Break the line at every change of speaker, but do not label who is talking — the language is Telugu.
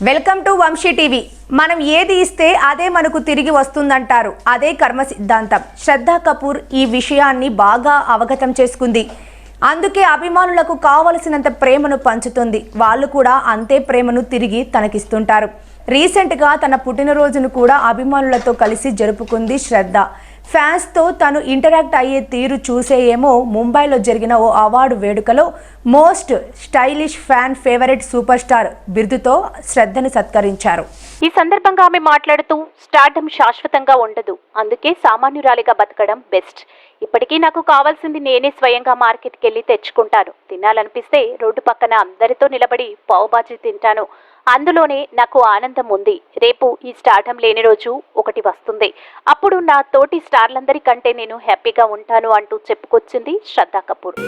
Welcome to Vamsi TV. మనం ఏది ఇస్తే అదే మనకు తిరిగి వస్తుందంటారు. అదే కర్మ సిద్ధాంతం. శ్రద్ధా కపూర్ ఈ విషయాన్ని బాగా అవగతం చేసుకుంది. అందుకే అభిమానులకు కావలసినంత ప్రేమను పంచుతుంది. వాళ్ళు కూడా అంతే ప్రేమను తిరిగి తనకిస్తుంటారు. రీసెంట్గా తన పుట్టినరోజును కూడా అభిమానులతో కలిసి జరుపుకుంది శ్రద్ధ. ఫ్యాన్స్తో తను ఇంటరాక్ట్ అయ్యే తీరు చూసేయేమో ముంబైలో జరిగిన ఓ అవార్డు వేడుకలో most stylish fan favourite super star బిరుదుతో శ్రద్ధను సత్కరించారు.
ఈ సందర్భంగా ఆమె మాట్లాడుతూ, స్టార్డమ్ శాశ్వతంగా ఉండదు, అందుకే సామాన్యురాలిగా బతకడం బెస్ట్. ఇప్పటికీ నాకు కావాల్సింది నేనే స్వయంగా మార్కెట్కి వెళ్ళి తెచ్చుకుంటాను. తినాలనిపిస్తే రోడ్డు పక్కన అందరితో నిలబడి పావుబాజీ తింటాను. అందులోనే నాకు ఆనందం ఉంది. రేపు ఈ స్టార్డమ్ లేని రోజు ఒకటి వస్తుంది. అప్పుడు నా తోటి స్టార్లందరికంటే నేను హ్యాపీగా ఉంటాను అంటూ చెప్పుకొచ్చింది శ్రద్ధా కపూర్.